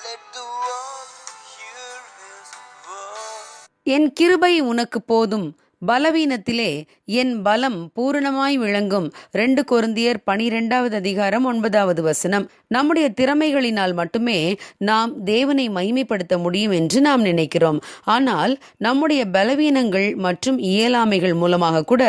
let the world hear his word. என் கிருபை உனக்கு போதும், பலவீனத்திலே என் பலம் பூரணமாய் விளங்கும். 2 கொரிந்தியர் 12:9. நம்முடைய திறமைகளினால் மட்டுமே நாம் தேவனை மகிமைப்படுத்த முடியும் என்று நாம் நினைக்கிறோம். ஆனால் நம்முடைய பலவீனங்கள் மற்றும் இயலாமைகள் மூலமாக கூட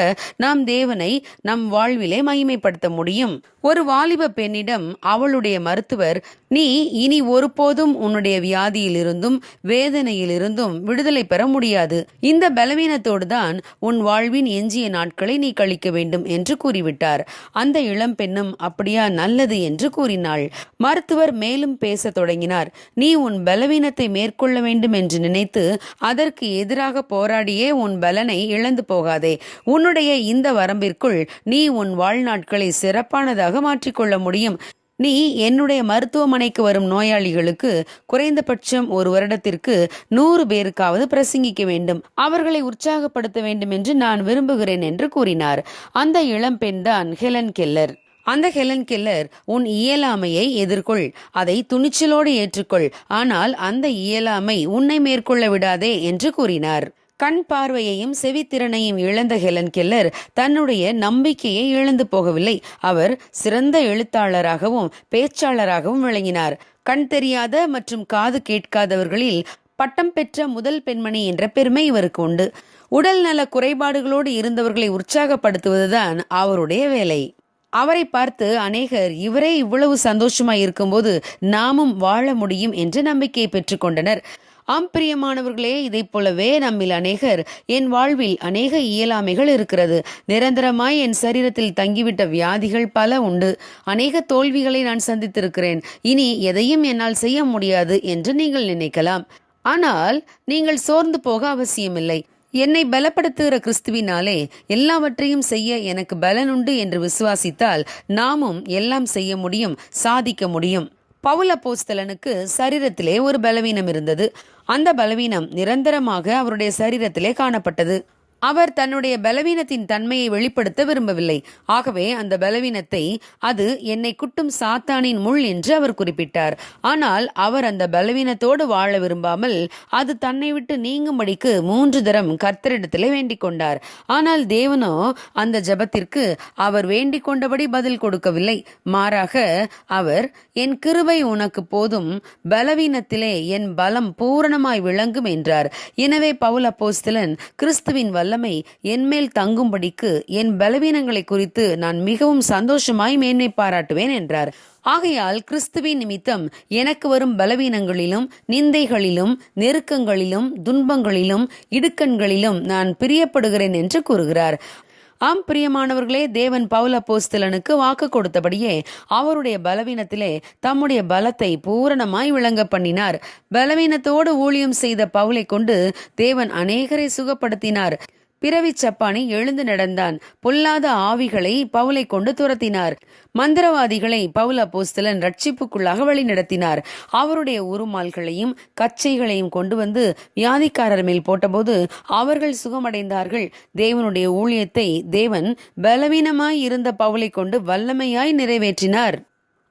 நாம் தேவனை நம் வாழ்விலே மகிமைப்படுத்த முடியும். ஒரு வாலிப பெண்ணிடம் அவளுடைய மருத்துவர், நீ இனி ஒருபோதும் உன்னுடைய வியாதியிலிருந்தும் வேதனையிலிருந்தும் விடுதலை பெற முடியாது, இந்த பலவீனத்தோடு தான் உன் வாழ்வின் எஞ்சிய நாட்களை நீ கழிக்க வேண்டும் என்று கூறிவிட்டார். அந்த இளம் பெண்ணும் அப்படியா, நல்லது என்று கூறினாள். மருத்துவர் மேலும் பேச தொடங்கினார். நீ உன் பலவீனத்தை மேற்கொள்ள வேண்டும் என்று நினைத்து அதற்கு எதிராக போராடியே உன் பலனை இழந்து போகாதே. உன்னுடைய இந்த வரம்பிற்குள் நீ உன் வாழ்நாட்களை சிறப்பானதாக மாற்றிக்கொள்ள முடியும். நீ என்னுடைய மருத்துவமனைக்கு வரும் நோயாளிகளுக்கு குறைந்தபட்சம் 1 வருடத்திற்கு 100 பேருக்காவது பிரசங்கிக்க வேண்டும், அவர்களை உற்சாகப்படுத்த வேண்டும் என்று நான் விரும்புகிறேன் என்று கூறினார். அந்த இளம் பெண்தான் ஹெலன் கெல்லர். அந்த ஹெலன் கெல்லர், உன் இயலாமையை எதிர்கொள், அதை துணிச்சலோடு ஏற்றுக்கொள், ஆனால் அந்த இயலாமை உன்னை மேற்கொள்ள விடாதே என்று கூறினார். கண் பார்வையையும் செவித்திறனையும் இழந்த ஹெலன் கெல்லர் தன்னுடைய நம்பிக்கையை இழந்து போகவில்லை. அவர் சிறந்த எழுத்தாளராகவும் பேச்சாளராகவும் விளங்கினார். கண் தெரியாத மற்றும் காது கேட்காதவர்களில் பட்டம் பெற்ற முதல் பெண்மணி என்ற பெருமை இவருக்கு உண்டு. உடல் நல குறைபாடுகளோடு இருந்தவர்களை உற்சாகப்படுத்துவதுதான் அவருடைய வேலை. அவரை பார்த்து அநேகர், இவரே இவ்வளவு சந்தோஷமாய் இருக்கும்போது நாமும் வாழ முடியும் என்ற நம்பிக்கையை பெற்றுக்கொண்டனர். பிரியமானவர்களே, இதை போலவே நம்மில் அநேகர், என் வாழ்வில் அநேக இயலாமைகள் இருக்கிறது, நிரந்தரமாய் என் சரீரத்தில் தங்கிவிட்ட வியாதிகள் பல உண்டு, அநேக தோல்விகளை நான் சந்தித்திருக்கிறேன், இனி எதையும் என்னால் செய்ய முடியாது என்று நீங்கள் நினைக்கலாம். ஆனால் நீங்கள் சோர்ந்து போக அவசியமில்லை. என்னை பலப்படுத்துகிற கிறிஸ்துவினாலே எல்லாவற்றையும் செய்ய எனக்கு பலனுண்டு என்று விசுவாசித்தால் நாமும் எல்லாம் செய்ய முடியும், சாதிக்க முடியும். பவுல் அப்போஸ்தலனுக்கு சரீரத்திலே ஒரு பலவீனம் இருந்தது. அந்த பலவீனம் நிரந்தரமாக அவருடைய சரீரத்திலே காணப்பட்டது. அவர் தன்னுடைய பலவீனத்தின் தன்மையை வெளிப்படுத்த விரும்பவில்லை. ஆகவே அந்த பலவீனத்தை, அது என்னை குட்டும் சாத்தானின் முள் என்று அவர் குறிப்பிட்டார். ஆனால் அவர் அந்த பலவீனத்தோடு வாழ விரும்பாமல் அது தன்னை விட்டு நீங்கும்படிக்கு 3 தரம் கர்த்தரிடத்திலே வேண்டிக் கொண்டார். ஆனால் தேவனோ அந்த ஜெபத்திற்கு அவர் வேண்டிக் கொண்டபடி பதில் கொடுக்கவில்லை. மாறாக அவர், என் கிருபை உனக்கு போதும், பலவீனத்திலே என் பலம் பூரணமாய் விளங்கும் என்றார். எனவே பவுல் அப்போஸ்தலன், கிறிஸ்துவின் வல்லமை என்மேல் தங்கும்படிக்கு என் பலவீனங்களை குறித்து நான் மிகவும் சந்தோஷமாய் மேன்மை பாராட்டுவேன் என்றார். ஆகையால் கிறிஸ்துவின் நிமித்தம் எனக்கு வரும் பலவீனங்களிலும் நிந்தைகளிலும் நெருக்கங்களிலும் துன்பங்களிலும் இடுக்கண்களிலும் நான் பிரியப்படுகிறேன் என்று கூறுகிறார். பிரியமானவர்களே, தேவன் பவுல் அப்போஸ்தலனுக்கு வாக்கு கொடுத்தபடியே அவருடைய பலவீனத்திலே தம்முடைய பலத்தை பூரணமாய் விளங்க பண்ணினார். பலவீனத்தோடு ஊழியம் செய்த பவுலை கொண்டு தேவன் அநேகரை சுகப்படுத்தினார். பிறவி சப்பானி எழுந்து நடந்தான். பொல்லாத ஆவிகளை பவுலை கொண்டு துரத்தினார். மந்திரவாதிகளை பவுல் அப்போஸ்தலன் ரட்சிப்புக்குள்ளாக வழி நடத்தினார். அவருடைய உருமால்களையும் கச்சைகளையும் கொண்டு வந்து வியாதிக்காரர் மேல் போட்டபோது அவர்கள் சுகமடைந்தார்கள். தேவனுடைய ஊழியத்தை தேவன் பலவீனமாய் இருந்த பவுலை கொண்டு வல்லமையாய் நிறைவேற்றினார்.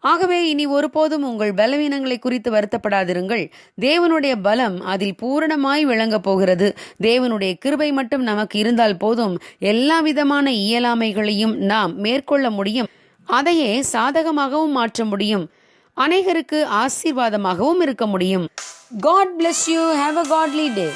ஆகவே இனி ஒருபோதும் உங்கள் பலவீனங்களை குறித்து வருத்தப்படாதிருங்கள். தேவனுடைய பலம் அதில் பூரணமாய் விளங்கப் போகிறது. தேவனுடைய கிருபை மட்டும் நமக்கு இருந்தால் போதும், எல்லா விதமான இயலாமைகளையும் நாம் மேற்கொள்ள முடியும். அதையே சாதகமாகவும் மாற்ற முடியும், அநேகருக்கு ஆசீர்வாதமாகவும் இருக்க முடியும். God bless you. Have a godly day.